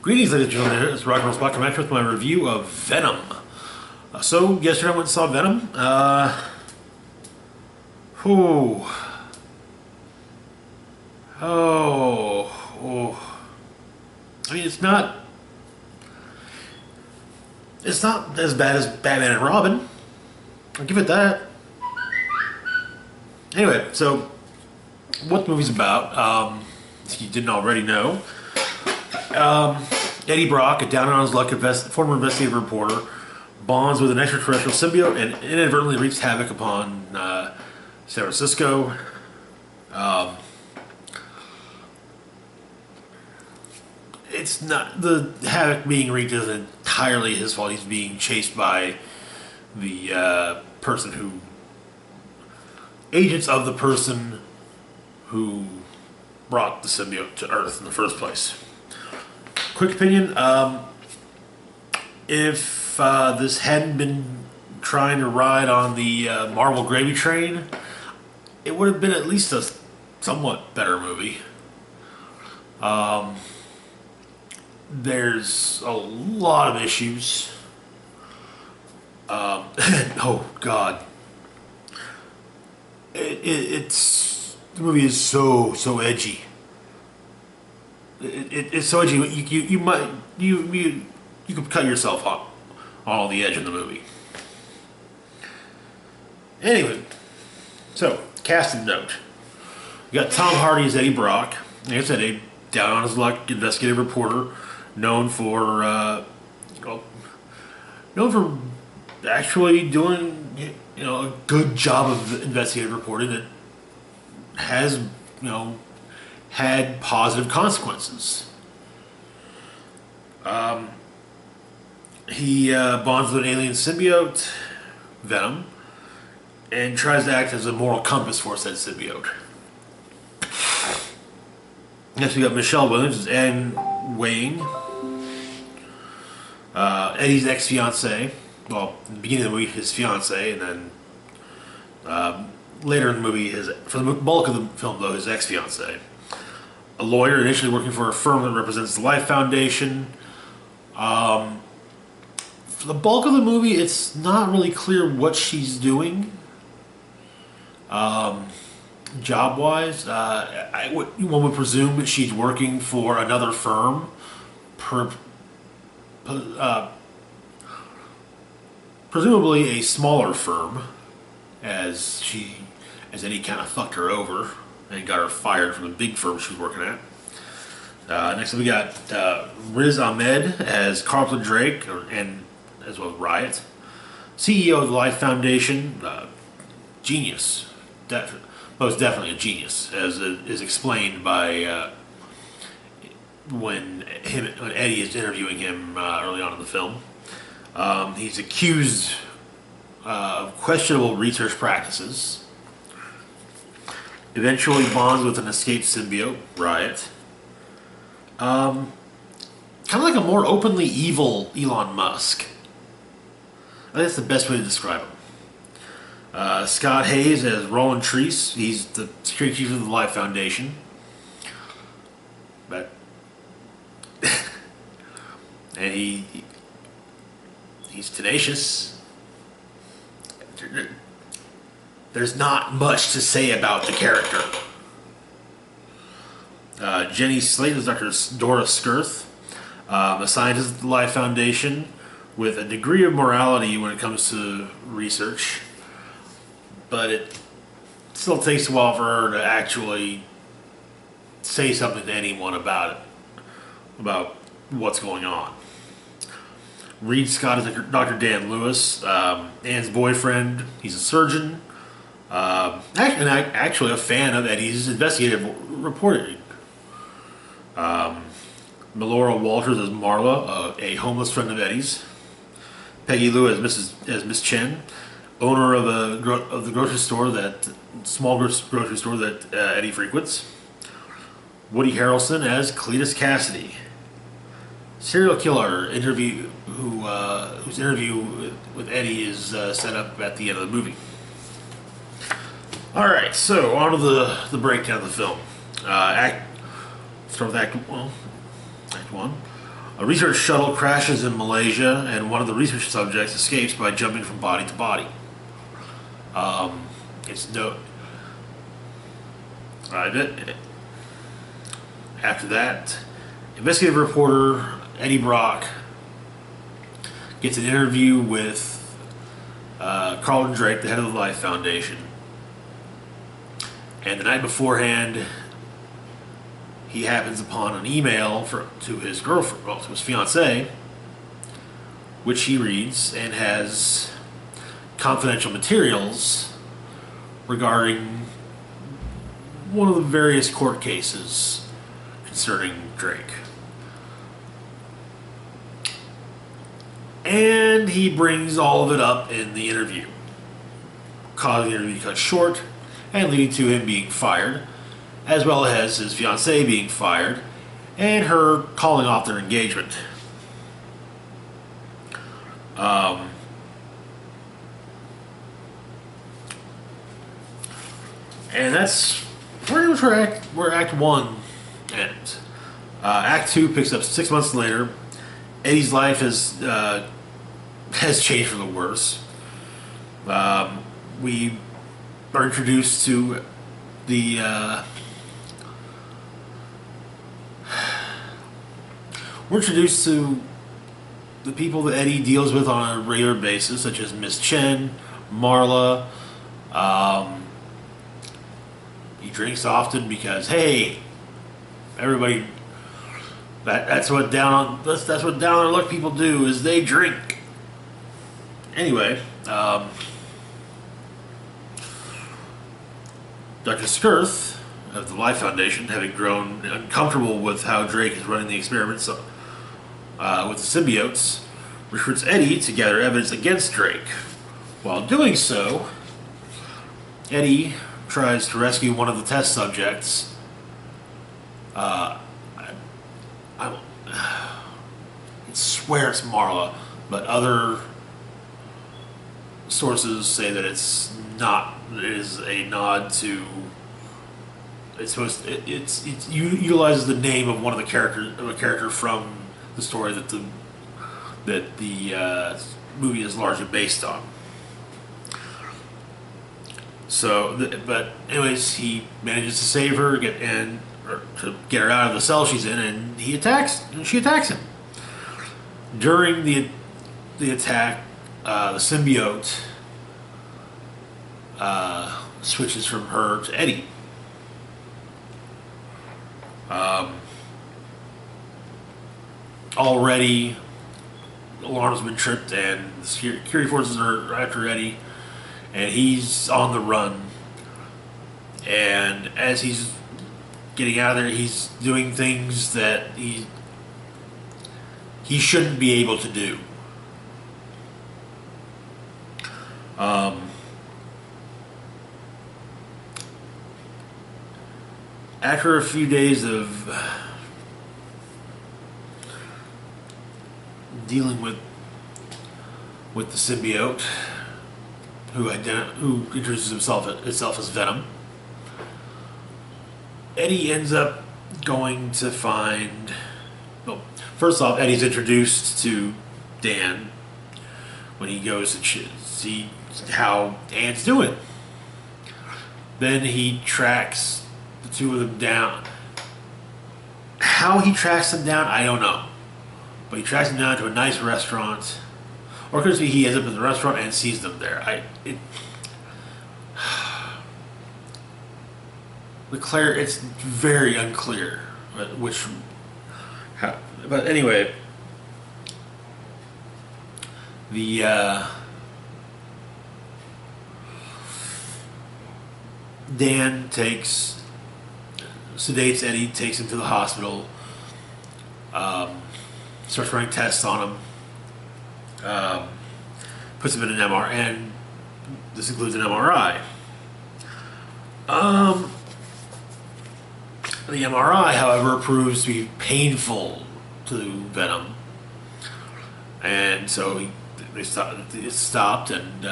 Greetings, ladies and gentlemen. It's Rock and Roll Spot coming back with my review of Venom. So, yesterday I went and saw Venom. Whew. I mean, it's not as bad as Batman and Robin. I'll give it that. Anyway, so what the movie's about, if you didn't already know, Eddie Brock, a down-on-his-luck former investigative reporter, bonds with an extraterrestrial symbiote and inadvertently wreaks havoc upon San Francisco. It's not the havoc being wreaked isn't entirely his fault. He's being chased by the person who agents of the person who brought the symbiote to Earth in the first place. Quick opinion: if this hadn't been trying to ride on the Marvel gravy train, it would have been at least a somewhat better movie. There's a lot of issues. Oh God, it's the movie is so edgy. It's so edgy. You could cut yourself off on the edge of the movie. Anyway, so casting note: you got Tom Hardy as Eddie Brock. Like I said, a down on his luck investigative reporter, known for actually doing a good job of investigative reporting that has had positive consequences. He bonds with an alien symbiote, Venom, and tries to act as a moral compass for said symbiote. Next we got Michelle Williams as Anne Wang, Eddie's ex-fiancée. Well, in the beginning of the movie, his fiancée, and then later in the movie, for the bulk of the film, though, his ex-fiancée. A lawyer initially working for a firm that represents the Life Foundation. For the bulk of the movie, it's not really clear what she's doing. Job-wise, one would presume that she's working for another firm, presumably a smaller firm, as Eddie kind of fucked her over and got her fired from the big firm she was working at. Next up we got Riz Ahmed as Carpenter Drake, and as well as Riot, CEO of the Life Foundation. Genius, most definitely a genius, as is explained by when Eddie is interviewing him early on in the film. He's accused of questionable research practices. Eventually bonds with an escaped symbiote, Riot. Kind of like a more openly evil Elon Musk. I think that's the best way to describe him. Scott Hayes as Roland Treese. He's the security chief of the Life Foundation. But and he's tenacious. There's not much to say about the character. Jenny Slate is Dr. Dora Skirth, a scientist at the Life Foundation with a degree of morality when it comes to research, but it still takes a while for her to actually say something to anyone about it, about what's going on. Reed Scott is Dr. Dan Lewis, Anne's boyfriend. He's a surgeon. Actually a fan of Eddie's investigative reporting. Melora Walters as Marla, a homeless friend of Eddie's. Peggy Lou as Miss Chen, owner of the grocery store, that small grocery store that Eddie frequents. Woody Harrelson as Cletus Cassidy, serial killer whose interview with Eddie is set up at the end of the movie. All right, so on to the breakdown of the film. Start with Act 1. A research shuttle crashes in Malaysia, and one of the research subjects escapes by jumping from body to body. It's no. After that, investigative reporter Eddie Brock gets an interview with Carlton Drake, the head of the Life Foundation. And the night beforehand, he happens upon an email to his girlfriend, well, to his fiancée, which he reads and has confidential materials regarding one of the various court cases concerning Drake. And he brings all of it up in the interview, causing the interview to cut short and leading to him being fired, as well as his fiancée being fired and her calling off their engagement. And that's pretty much where Act 1 ends. Act 2 picks up 6 months later. Eddie's life has changed for the worse. We are introduced to the we're introduced to the people that Eddie deals with on a regular basis, such as Miss Chen, Marla. He drinks often because, hey, everybody, that's what down on their luck people do, is they drink. Anyway, Dr. Skirth of the Life Foundation, having grown uncomfortable with how Drake is running the experiments with the symbiotes, recruits Eddie to gather evidence against Drake. While doing so, Eddie tries to rescue one of the test subjects. I swear it's Marla, but other sources say that it's not. It is a nod to. It utilizes the name of one of the character from the story that the movie is largely based on. So, but anyways, he manages to save her, to get her out of the cell she's in, and she attacks him. During the attack, the symbiote switches from her to Eddie. Already, alarm's been tripped, and the security forces are after Eddie, and he's on the run. And as he's getting out of there, he's doing things that he shouldn't be able to do. After a few days of dealing with the symbiote, who introduces itself as Venom, Eddie ends up going to find. Well, first off, Eddie's introduced to Dan when he goes to see how Dan's doing. Then he tracks the two of them down. How he tracks them down, I don't know. But he tracks them down to a nice restaurant. Or could it be he ends up in the restaurant and sees them there? It's very unclear but anyway, Dan sedates Eddie, takes him to the hospital, starts running tests on him, puts him in an MRI, and this includes an MRI. The MRI, however, proves to be painful to Venom, and so it stopped, and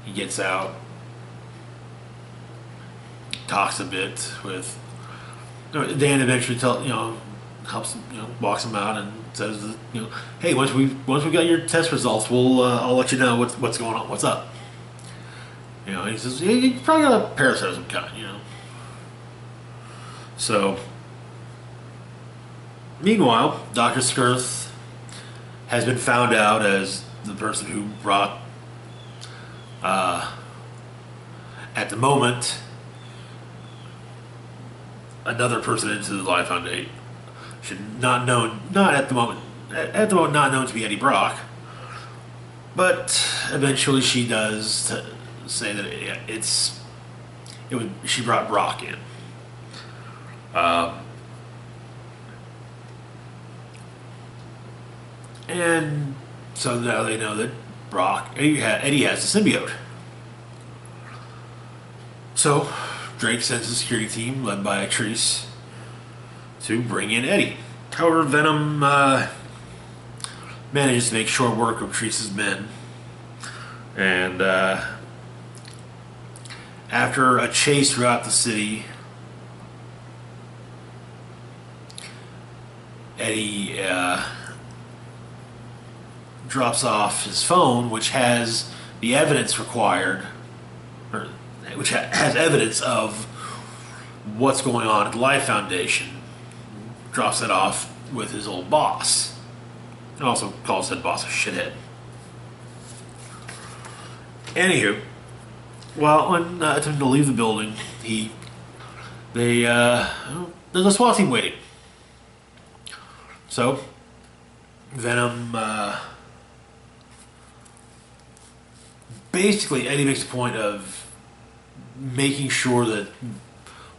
he gets out, talks a bit with Dan. Eventually, helps him, walks him out and says, that, hey, once we got your test results, we'll I'll let you know what's going on, what's up. He says, yeah, you probably got a parasite of some kind. So, meanwhile, Dr. Skirth has been found out as the person who brought, at the moment, another person into the Life Foundation. Not at the moment not known to be Eddie Brock, but eventually she does say that she brought Brock in. And so now they know that Eddie has the symbiote. So Drake sends a security team led by Treese to bring in Eddie. However, Venom manages to make short work of Treese's men, and after a chase throughout the city, Eddie drops off his phone, which has the evidence required, or which has evidence of what's going on at the Life Foundation. Drops it off with his old boss, and also calls that boss a shithead. Anywho, while on attempting to leave the building, there's a SWAT team waiting. So Venom, basically Eddie makes a point of making sure that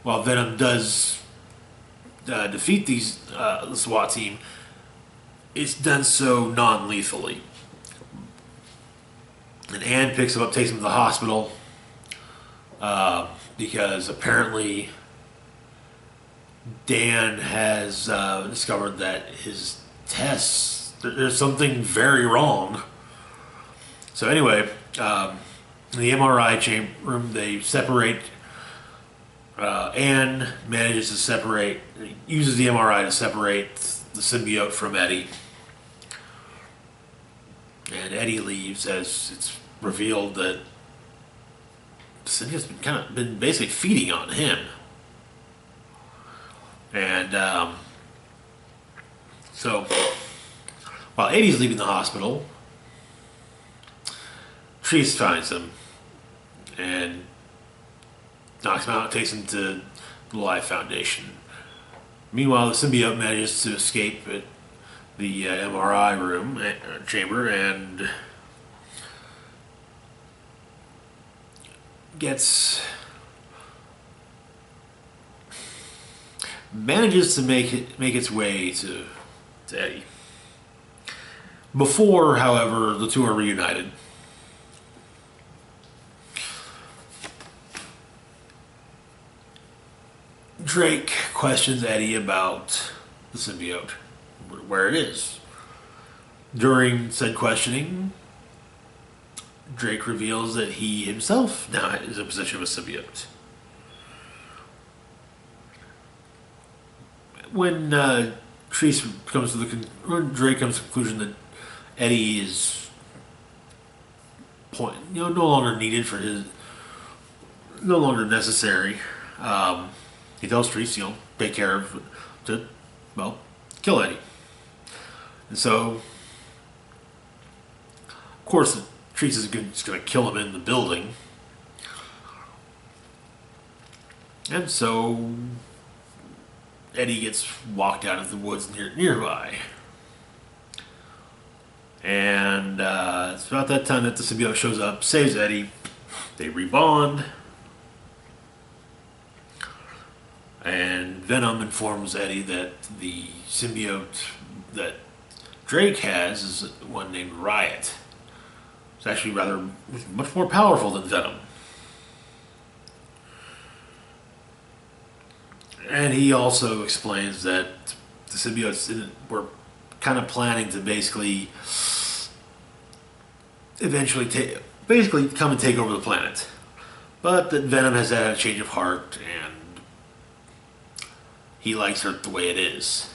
while Venom does defeat the SWAT team, it's done so non-lethally. And Anne picks him up, takes him to the hospital, because apparently Dan has discovered that his tests, there's something very wrong. So anyway, in the MRI chamber room, they separate. Anne uses the MRI to separate the symbiote from Eddie. And Eddie leaves as it's revealed that the symbiote's been basically feeding on him. And so while Eddie's leaving the hospital, Treese finds him and knocks him out and takes him to the Life Foundation. Meanwhile, the symbiote manages to escape at the MRI room chamber and manages to make its way to Eddie. Before, however, the two are reunited. Drake questions Eddie about the symbiote, where it is. During said questioning, Drake reveals that he himself now is in possession of a symbiote. When Drake comes to the conclusion that Eddie is no longer needed no longer necessary. He tells Treese, take care of kill Eddie. And so, of course, Treese is just going to kill him in the building. And so, Eddie gets walked out of the woods nearby. And it's about that time that the symbiote shows up, saves Eddie. They rebond. And Venom informs Eddie that the symbiote that Drake has is one named Riot. It's actually much more powerful than Venom. And he also explains that the symbiotes were kind of planning to basically eventually come and take over the planet. But that Venom has had a change of heart and he likes her the way it is.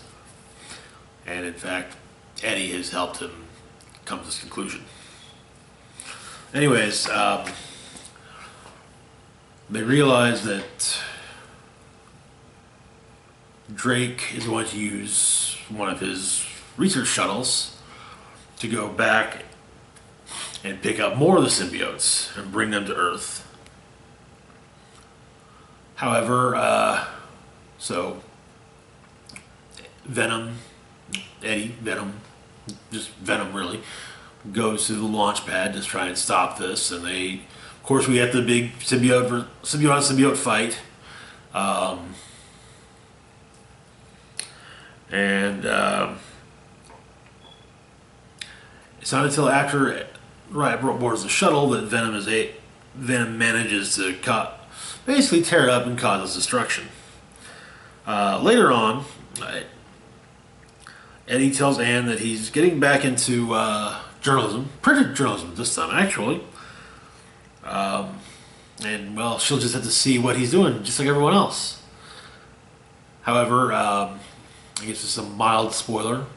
And in fact, Eddie has helped him come to this conclusion. Anyways, they realize that Drake is going to use one of his research shuttles to go back and pick up more of the symbiotes and bring them to Earth. However, so Venom, just Venom really, goes to the launch pad to try and stop this, and of course, we have the big symbiote fight. It's not until after Riot boards the shuttle that Venom manages to basically tear it up and causes destruction. Later on, Eddie tells Anne that he's getting back into journalism, printed journalism this time, actually. And, well, she'll just have to see what he's doing, just like everyone else. However, I guess it's a mild spoiler.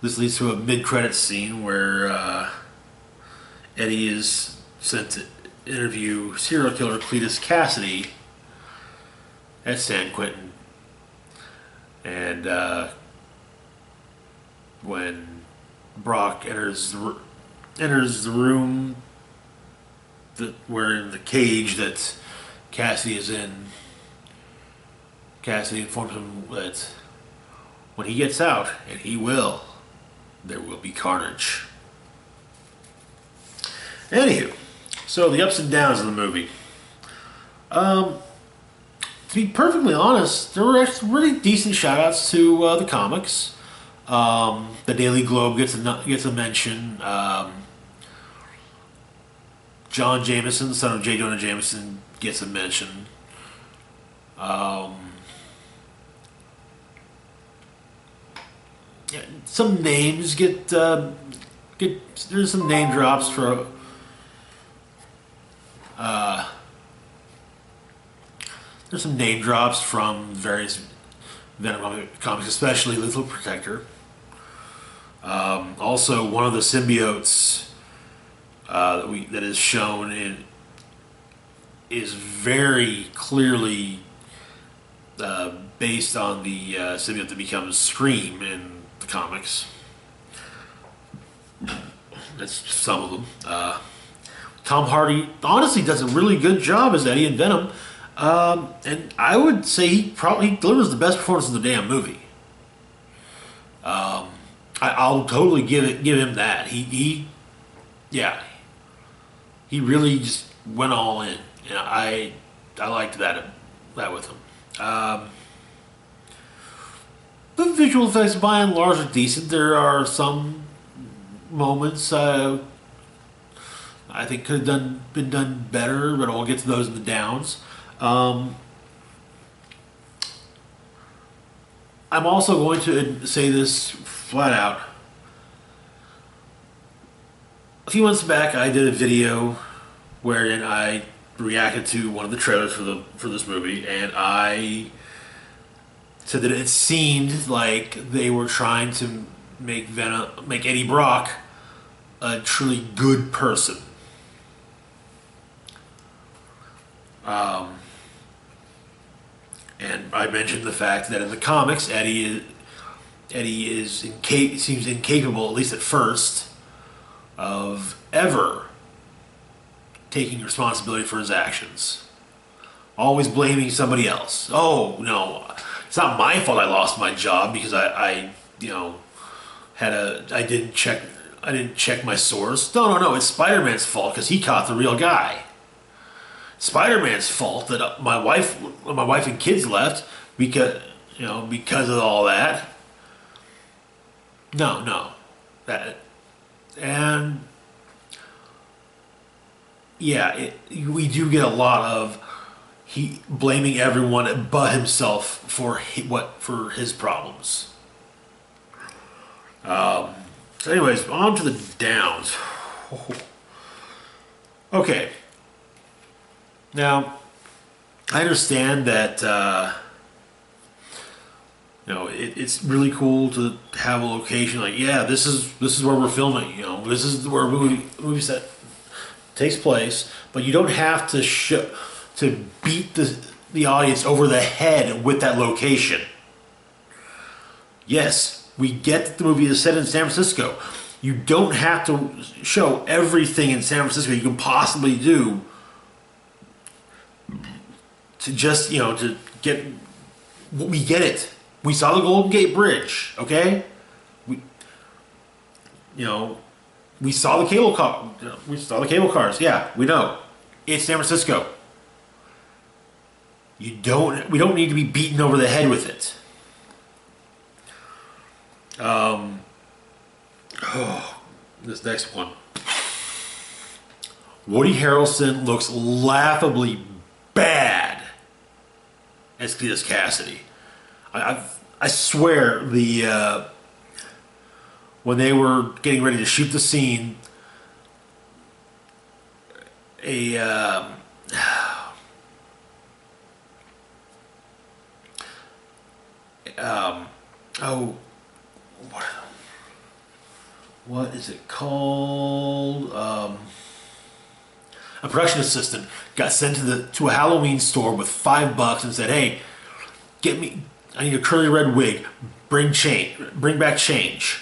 This leads to a mid-credits scene where Eddie is sent to interview serial killer Cletus Cassidy at San Quentin. And when Brock enters the room where in the cage that Cassidy is in, Cassidy informs him that when he gets out, and he will, there will be carnage. Anywho, so the ups and downs of the movie. To be perfectly honest, there were actually really decent shout-outs to the comics. The Daily Globe gets a mention. John Jameson, son of J. Jonah Jameson, gets a mention. Some names get there's some name drops for there's some name drops from various Venom comics, especially Lethal Protector. Also, one of the symbiotes that is shown is very clearly based on the symbiote that becomes Scream in the comics. That's some of them. Tom Hardy honestly does a really good job as Eddie in Venom, and I would say he delivers the best performance in the damn movie. I'll totally give him that. He really just went all in. And I liked that with him. The visual effects, by and large, are decent. There are some moments I think could have been done better, but I'll get to those in the downs. I'm also going to say this flat out. A few months back, I did a video wherein I reacted to one of the trailers for this movie, and I said that it seemed like they were trying to make Eddie Brock a truly good person. And I mentioned the fact that in the comics, Eddie seems incapable, at least at first, of ever taking responsibility for his actions. Always blaming somebody else. Oh no, it's not my fault I lost my job because I didn't check my source. No, it's Spider-Man's fault because he caught the real guy. Spider-Man's fault that my wife and kids left because of all that. No, we do get a lot of blaming everyone but himself for his problems. So anyways, on to the downs. Okay. Now, I understand that It's really cool to have a location like, yeah, this is where we're filming. This is where movie set takes place. But you don't have to beat the audience over the head with that location. Yes, we get that the movie is set in San Francisco. You don't have to show everything in San Francisco you can possibly do to just, to get. We get it. We saw the Golden Gate Bridge, okay? You know, we saw the cable car. We saw the cable cars. Yeah, we know. It's San Francisco. We don't need to be beaten over the head with it. This next one. Woody Harrelson looks laughably bad as Cletus Cassidy. I swear when they were getting ready to shoot the scene, oh, what is it called? A production assistant got sent to a Halloween store with $5 and said, "Hey, I need a curly red wig. Bring back change."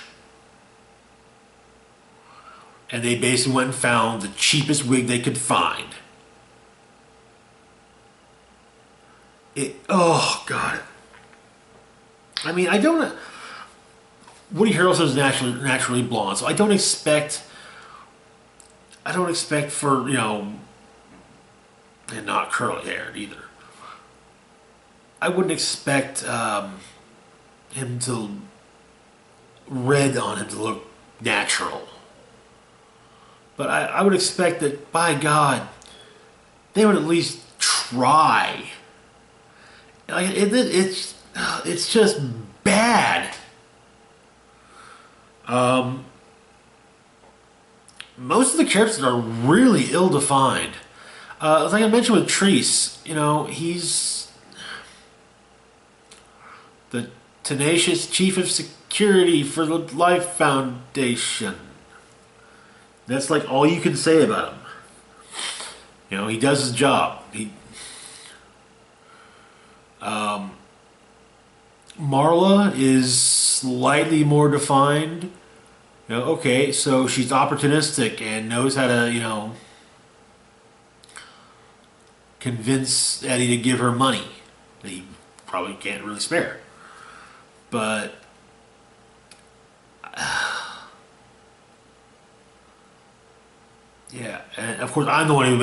And they basically went and found the cheapest wig they could find. Oh God. I mean, Woody Harrelson is naturally blonde, so I don't expect for, and not curly haired either. I wouldn't expect him to red on him to look natural. But I would expect that, by God, they would at least try. Like it's just bad. Most of the characters are really ill-defined. Like I mentioned with Treese, he's the tenacious chief of security for the Life Foundation. That's like all you can say about him. He does his job. Marla is slightly more defined. Okay, so she's opportunistic and knows how to, convince Eddie to give her money that he probably can't really spare. But yeah, and of course I'm the one who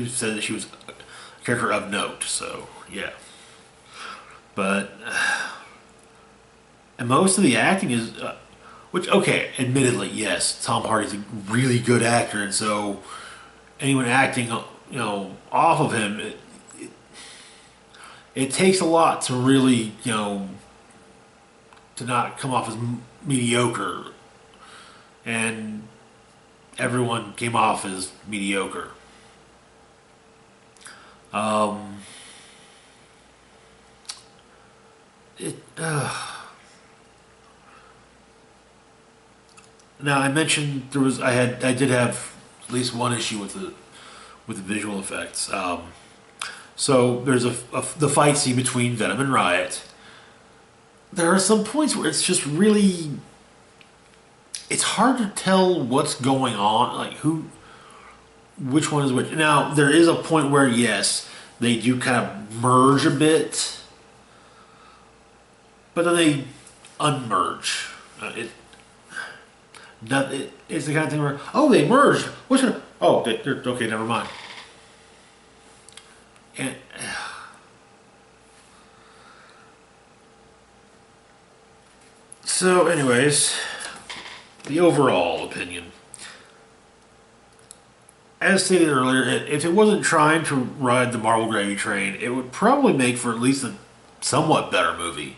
said that she was a character of note. So yeah, but and most of the acting is, which, okay, admittedly, yes, Tom Hardy's a really good actor, and so anyone acting, off of him, it takes a lot to really, to not come off as mediocre, and everyone came off as mediocre. Now I mentioned I did have at least one issue with the visual effects. So there's the fight scene between Venom and Riot. There are some points where it's just really, it's hard to tell what's going on, like which one is which. Now there is a point where, yes, they do kind of merge a bit, but then they unmerge. It's the kind of thing where, oh, they merged. They're okay, never mind. And so, anyways, the overall opinion. As stated earlier, if it wasn't trying to ride the Marvel gravy train, it would probably make for at least a somewhat better movie.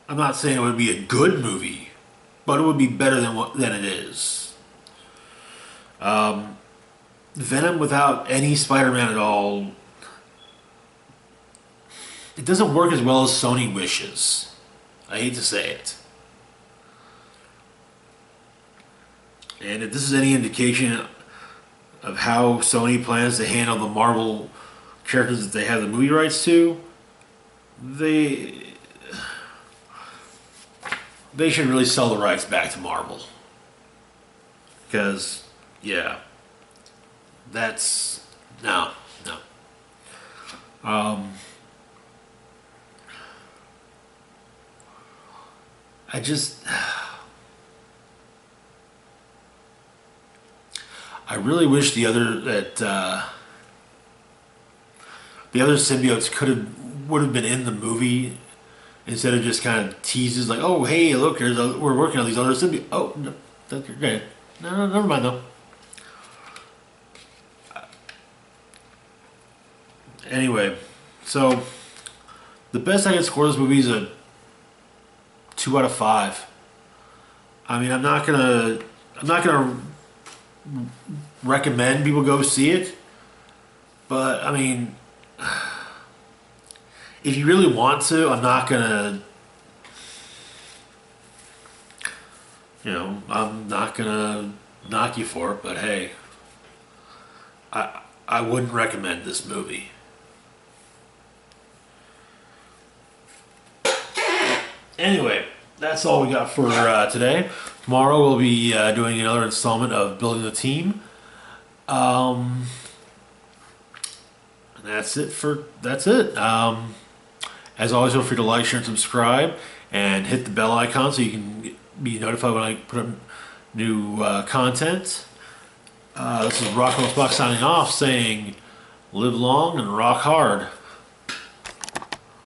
I'm not saying it would be a good movie, but it would be better than it is. Venom without any Spider-Man at all, it doesn't work as well as Sony wishes. I hate to say it. And if this is any indication of how Sony plans to handle the Marvel characters that they have the movie rights to, they should really sell the rights back to Marvel. Because, yeah, that's no. I just, I really wish the other symbiotes would have been in the movie instead of just kind of teases like, oh hey look, we're working on these other symbiotes. Oh no, that's okay. No, never mind though. Anyway, so the best I can score this movie is a 2 out of 5. I mean, I'm not gonna recommend people go see it, but I mean, if you really want to, I'm not gonna, I'm not gonna knock you for it. But hey, I wouldn't recommend this movie. Anyway, that's all we got for today. Tomorrow we'll be doing another installment of Building the Team. And that's it. As always, feel free to like, share, and subscribe, and hit the bell icon so you can be notified when I put up new content. This is Rock Box signing off, saying, live long and rock hard.